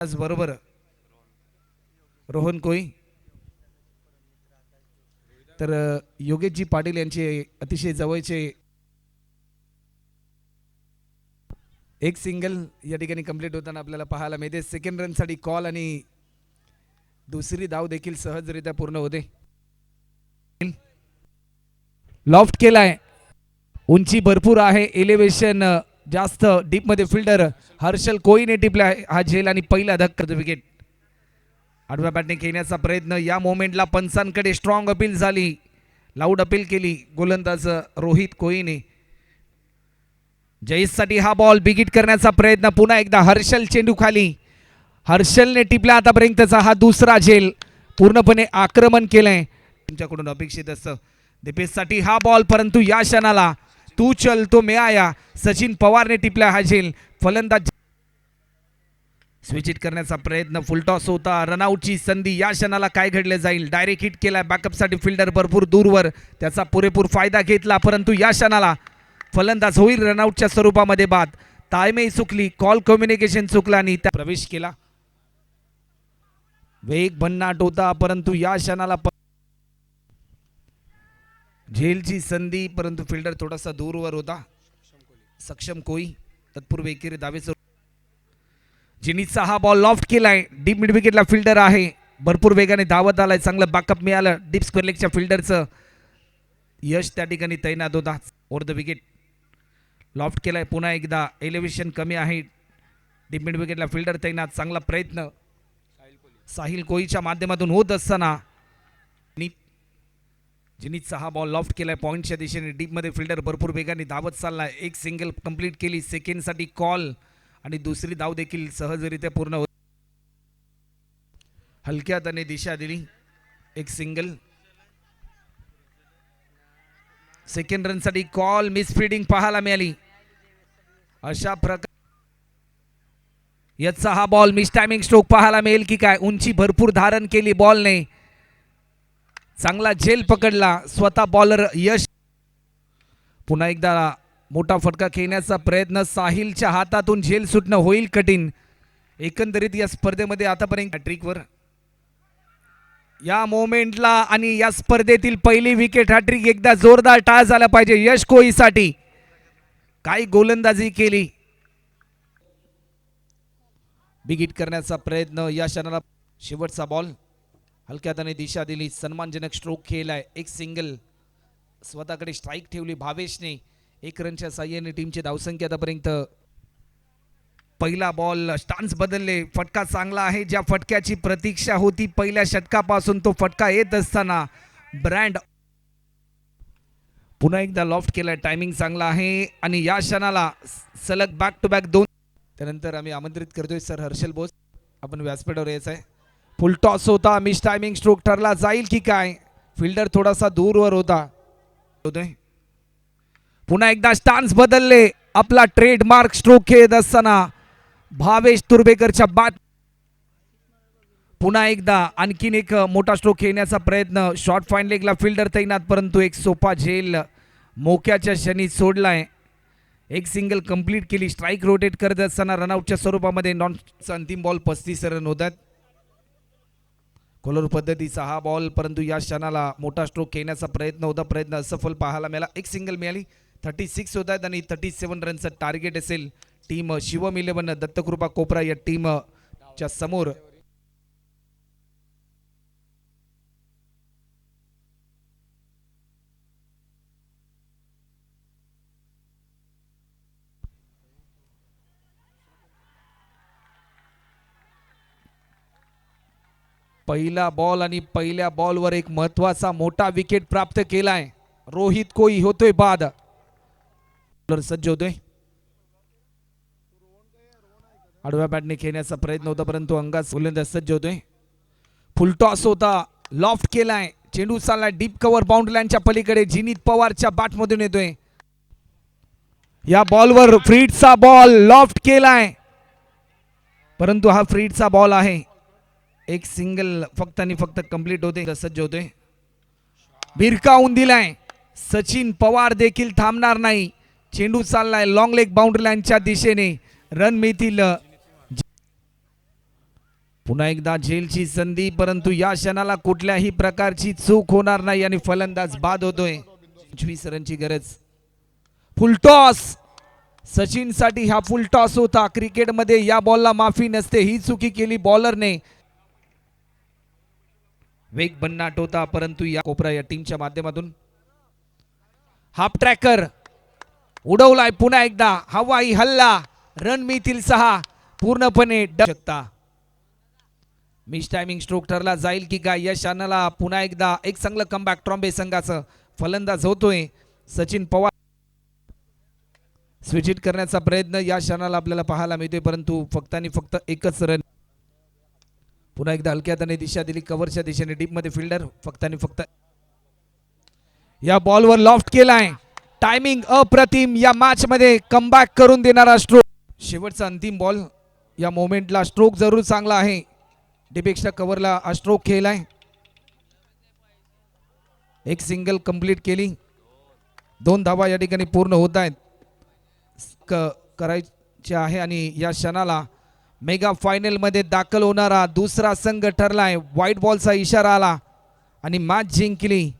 बरोबर रोहन कोई तर योगेशजी पाटील यांचे अतिशय जवळचे एक सिंगल या ठिकाणी कंप्लीट होताना आपल्याला पाहायला मिळते. सेकंड रनसाठी कॉल आणि दुसरी धाव देखील सहजरित्या पूर्ण होते. लॉफ्ट केलाय, उंची भरपूर आहे, एलिव्हेशन जास्त डीप मध्ये फिल्डर हर्षल कोईने टिपला हा झेल आणि पहिला धक्का विकेट. आडव्या बॅटने खेळण्याचा प्रयत्न या मोमेंटला पंचांकडे स्ट्रॉंग अपील झाली, लाऊड अपील केली गोलंदाज रोहित कोईने. जयेशसाठी हा बॉल बिगिट करण्याचा प्रयत्न, पुन्हा एकदा हर्षल चेंडू खाली, हर्षलने टिपला आतापर्यंतचा हा दुसरा झेल, पूर्णपणे आक्रमण केलंय तुमच्याकडून अपेक्षित असतं. दीपेशसाठी हा बॉल, परंतु या क्षणाला तू चल तो मे आया, सचिन पवारने टिपला हा झेल. फलंदाज स्विच हिट करण्याचा प्रयत्न, फुलटॉस होता, रनआउटची संधी, या क्षणाला काय घडले जाईल. डायरेक्ट हिट केला बॅकअपसाठी फिल्डर भरपूर दूरवर, त्याचा पुरेपूर फायदा घेतला, परंतु या क्षणाला फलंदाज होईल रनआउटच्या स्वरूपामध्ये बाद. ताळमेई चुकली, कॉल कम्युनिकेशन चुकला आणि त्या प्रवेश केला. वेग भन्नाट होता, परंतु या क्षणाला झेलची संधी, परंतु फिल्डर थोडासा दूरवर होता. सक्षम कोई तत्पूर्वी एकेरी दावे. जिनीचा हा बॉल लॉफ्ट केलाय, डीप मिड विकेटला फिल्डर आहे, भरपूर वेगाने धावत आलाय, चांगलं बॅकअप मिळालं डीप स्क्वेअर लेगच्या फिल्डरचं. यश त्या ठिकाणी तैनात होता ओव्हर द विकेट. लॉफ्ट केलाय पुन्हा एकदा, एलिव्हेशन कमी आहे, डीप मिड विकेटला फिल्डर तैनात, चांगला प्रयत्न साहिल कोईच्या माध्यमातून होत असताना जिनीचा हा बॉल लॉफ्ट केलाय पॉईंटच्या दिशेने, डीपमध्ये फिल्डर भरपूर वेगाने धावत चाललाय. एक सिंगल कंप्लीट केली, सेकंडसाठी कॉल आणि दुसरी धाव देखील सहजरित्या पूर्ण होत. हलक्या त्याने दिशा दिली, एक सिंगल. सेकंड रनसाठी कॉल, मिसफिल्डिंग पाहायला मिळाली. अशा प्रकार याचा हा बॉल मिस टायमिंग स्ट्रोक पाहायला मिळेल की काय. उंची भरपूर धारण केली बॉलने, चांगला झेल पकडला स्वतः बॉलर यश. पुन्हा एकदा मोठा फटका खेळण्याचा प्रयत्न, साहिलच्या हातातून झेल सुटणं होईल कठीण. एकंदरीत या स्पर्धेमध्ये आतापर्यंत हॅट्रिकवर या मोमेंटला आणि या स्पर्धेतील पहिली विकेट हॅट्रिक एकदा जोरदार टाळ झाला पाहिजे यश कोईसाठी. काही गोलंदाजी केली, बिगिट करण्याचा प्रयत्न, या क्षणाला शेवटचा बॉल, हलक्या त्याने दिशा दिली, सन्मानजनक स्ट्रोक खेळलाय, एक सिंगल. स्वतःकडे स्ट्राईक ठेवली भावेशने, एक रनच्या साह्याने टीमची धावसंख्या आतापर्यंत. पहिला बॉल, स्टान्स बदलले, फटका चांगला आहे, ज्या फटक्याची प्रतीक्षा होती पहिल्या षटकापासून तो फटका येत असताना ब्रँड पुन्हा एकदा लॉफ्ट केलाय, टायमिंग चांगला आहे आणि या क्षणाला सलग बॅक टू बॅक दोन. त्यानंतर आम्ही आमंत्रित करतोय सर हर्षल बोस, आपण व्यासपीठावर यायचं आहे. फुल टॉस होता, मिस टायमिंग स्ट्रोक ठरला जाईल की काय, फिल्डर थोडासा दूरवर होता. पुन्हा एकदा स्टान्स बदलले, आपला ट्रेडमार्क स्ट्रोक खेळत असताना भावेश तुर्भेकरच्या बाद. पुन्हा एकदा आणखीन एक मोठा स्ट्रोक खेळण्याचा प्रयत्न, शॉर्ट फाईन लेगला फिल्डर तैनात, परंतु एक सोपा झेल मोक्याच्या क्षणी सोडलाय. एक सिंगल कंप्लीट केली, स्ट्राईक रोटेट करत असताना रनआउटच्या स्वरूपामध्ये. नॉनचा अंतिम बॉल 35 रन होतात. कोलर पद्धतीचा हा बॉल, परंतु या क्षणाला मोठा स्ट्रोक खेळण्याचा प्रयत्न होता, प्रयत्न असफल पाहायला मिळाला. एक सिंगल मिळाली, 36 होत आहेत आणि 37 रनचं टार्गेट असेल टीम शिवम 11 दत्तकृपा कोपरा या टीमच्या समोर. पहिला बॉल आणि पहिल्या बॉलवर एक महत्वाचा मोठा विकेट प्राप्त केलाय. रोहित कोई होतोय बाद, सज्ज होतोय. आडव्या बॅटने खेळण्याचा प्रयत्न होता, परंतु अंगास गोलंदाज सज्ज होतोय. फुलटॉस होता, लॉफ्ट केलाय, चेंडू चाललाय डीप कव्हर बाउंड्री लाईनच्या पलीकडे, जिनीत पवारच्या बॅट मधून येतोय. या बॉलवर फ्रीडचा बॉल लॉफ्ट केलाय, परंतु हा फ्रीडचा बॉल आहे. एक सिंगल फक्त आणि फक्त कंप्लीट होते, सज्ज होते. भिरकावून दिलाय, सचिन पवार देखील थांबणार नाही, चेंडू चाललाय लॉंग लेग बाउंड्री लाईनच्या दिशेने, रन मिळतील पुन्हा एकदा झेलची संधी, परंतु या क्षणाला कुठल्याही प्रकारची चूक होणार नाही आणि फलंदाज बाद होतोय. 25 रनची गरज. फुलटॉस सचिन साठी हा फुलटॉस होता. क्रिकेटमध्ये या बॉलला माफी नसते. ही चुकी केली बॉलरने. वेग भन्नाट होता, परंतु या कोपरा या टीमच्या माध्यमातून हाफ ट्रॅकर उडवलाय. पुन्हा एकदा हवाई हल्ला. रन मिळतील 6. पूर्णपणे शकता. मिस टायमिंग स्ट्रोक ठरला जाईल की काय या क्षणाला. पुन्हा एकदा एक चांगलं कमबॅक ट्रॉम्बे संघाचं. फलंदाज होतोय सचिन पवार. स्विच हिट करण्याचा प्रयत्न या क्षणाला आपल्याला पाहायला मिळतोय, परंतु फक्त आणि फक्त एकच रन. पुन्हा एकदा हलक्यात दिशा दिली कव्हरच्या दिशेने. डीप मध्ये फिल्डर फक्त आणि फक्त या बॉलवर लॉफ्ट केलाय. टायमिंग अप्रतिम. या मॅच मध्ये कमबॅक करून देणारा स्ट्रोक. शेवटचा अंतिम बॉल. या मोमेंटला स्ट्रोक जरूर चांगला आहे. डीपेक्षा कव्हरला हा स्ट्रोक केलाय. एक सिंगल कंप्लीट केली. 2 धावा या ठिकाणी पूर्ण होत आहेत. करायचे आहे आणि या क्षणाला मेगा फायनल मध्ये दाखल होणारा दुसरा संघ ठरलाय. व्हाईट बॉलचा इशारा आला आणि मॅच जिंकली